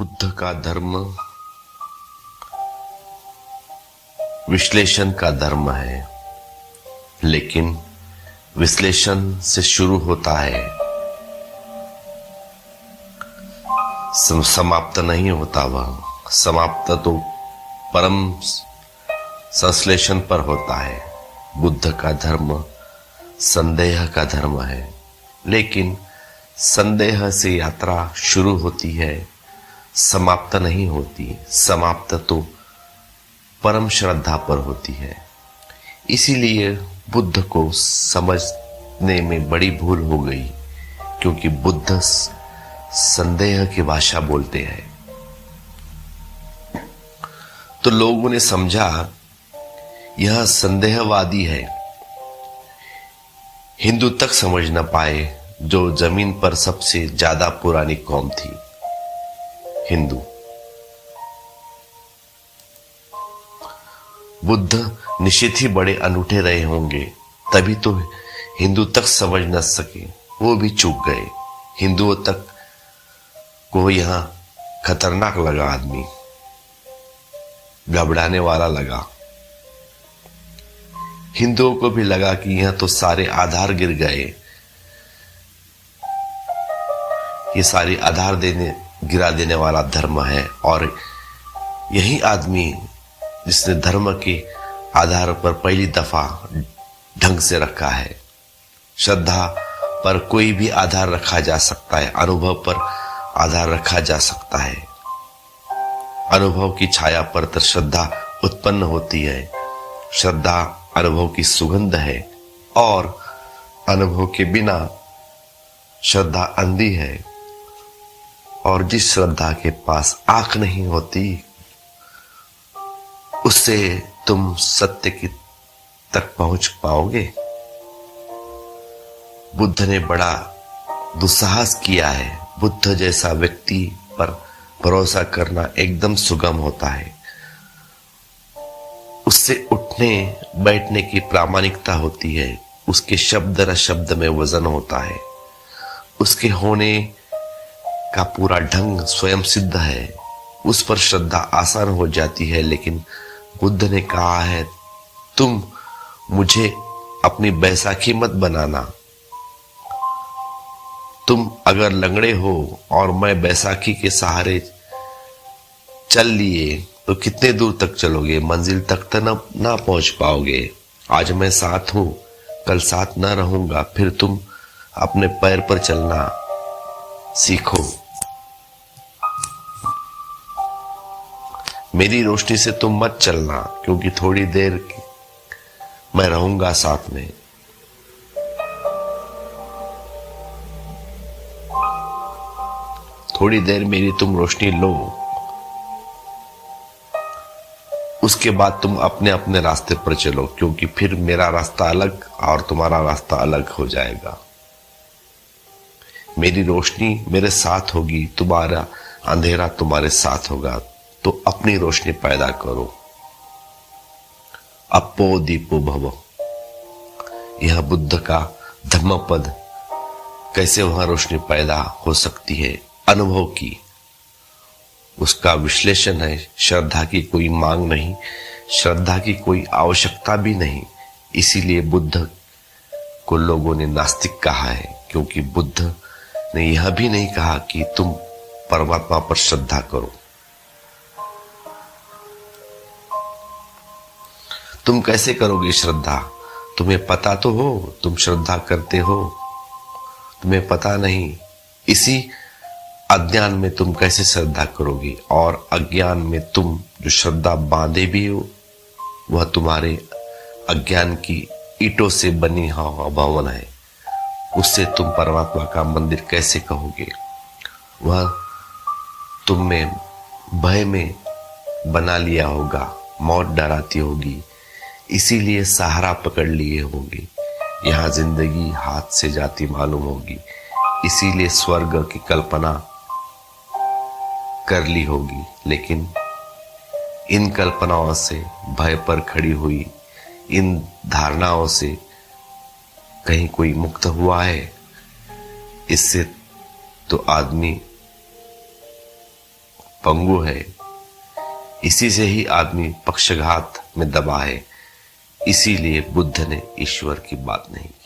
बुद्ध का धर्म विश्लेषण का धर्म है, लेकिन विश्लेषण से शुरू होता है, समाप्त नहीं होता। वह समाप्त तो परम संश्लेषण पर होता है। बुद्ध का धर्म संदेह का धर्म है, लेकिन संदेह से यात्रा शुरू होती है, समाप्त नहीं होती। समाप्त तो परम श्रद्धा पर होती है। इसीलिए बुद्ध को समझने में बड़ी भूल हो गई, क्योंकि बुद्ध संदेह की भाषा बोलते हैं। तो लोगों ने समझा यह संदेहवादी है। हिंदू तक समझ न पाए, जो जमीन पर सबसे ज्यादा पुरानी कौम थी, हिंदू। बुद्ध निश्चित ही बड़े अनूठे रहे होंगे, तभी तो हिंदू तक समझ न सके। वो भी चूक गए। हिंदुओं तक को यहां खतरनाक लगा, आदमी घबराने वाला लगा। हिंदुओं को भी लगा कि यह तो सारे आधार गिर गए, ये सारी आधार गिरा देने वाला धर्म है। और यही आदमी जिसने धर्म के आधार पर पहली दफा ढंग से रखा है। श्रद्धा पर कोई भी आधार रखा जा सकता है, अनुभव पर आधार रखा जा सकता है। अनुभव की छाया पर तो श्रद्धा उत्पन्न होती है। श्रद्धा अनुभव की सुगंध है, और अनुभव के बिना श्रद्धा अंधी है। और जिस श्रद्धा के पास आंख नहीं होती, उससे तुम सत्य की तक पहुंच पाओगे। बुद्ध ने बड़ा दुस्साहस किया है। बुद्ध जैसा व्यक्ति पर भरोसा करना एकदम सुगम होता है। उससे उठने बैठने की प्रामाणिकता होती है। उसके शब्द न शब्द में वजन होता है। उसके होने का पूरा ढंग स्वयं सिद्ध है। उस पर श्रद्धा आसान हो जाती है। लेकिन बुद्ध ने कहा है, तुम मुझे अपनी बैसाखी मत बनाना। तुम अगर लंगड़े हो और मैं बैसाखी के सहारे चल लिए तो कितने दूर तक चलोगे? मंजिल तक तो ना पहुंच पाओगे। आज मैं साथ हूं, कल साथ ना रहूंगा। फिर तुम अपने पैर पर चलना सीखो। मेरी रोशनी से तुम मत चलना, क्योंकि थोड़ी देर मैं रहूंगा साथ में। थोड़ी देर मेरी तुम रोशनी लो, उसके बाद तुम अपने अपने रास्ते पर चलो, क्योंकि फिर मेरा रास्ता अलग और तुम्हारा रास्ता अलग हो जाएगा। मेरी रोशनी मेरे साथ होगी, तुम्हारा अंधेरा तुम्हारे साथ होगा। तो अपनी रोशनी पैदा करो। अपो दीपो भव, यह बुद्ध का धम्मपद। कैसे वहां रोशनी पैदा हो सकती है? अनुभव की, उसका विश्लेषण है। श्रद्धा की कोई मांग नहीं, श्रद्धा की कोई आवश्यकता भी नहीं। इसीलिए बुद्ध को लोगों ने नास्तिक कहा है, क्योंकि बुद्ध ने यह भी नहीं कहा कि तुम परमात्मा पर श्रद्धा करो। तुम कैसे करोगे श्रद्धा? तुम्हें पता तो हो तुम श्रद्धा करते हो, तुम्हें पता नहीं। इसी अज्ञान में तुम कैसे श्रद्धा करोगे? और अज्ञान में तुम जो श्रद्धा बांधे भी हो, वह तुम्हारे अज्ञान की ईंटों से बनी भवन है। उससे तुम परमात्मा का मंदिर कैसे कहोगे? वह तुम में भय में बना लिया होगा, मौत डराती होगी, इसीलिए सहारा पकड़ लिए होंगे। यहाँ जिंदगी हाथ से जाती मालूम होगी, इसीलिए स्वर्ग की कल्पना कर ली होगी। लेकिन इन कल्पनाओं से, भय पर खड़ी हुई इन धारणाओं से कहीं कोई मुक्त हुआ है? इससे तो आदमी पंगु है। इसी से ही आदमी पक्षघात में दबा है। इसीलिए बुद्ध ने ईश्वर की बात नहीं की।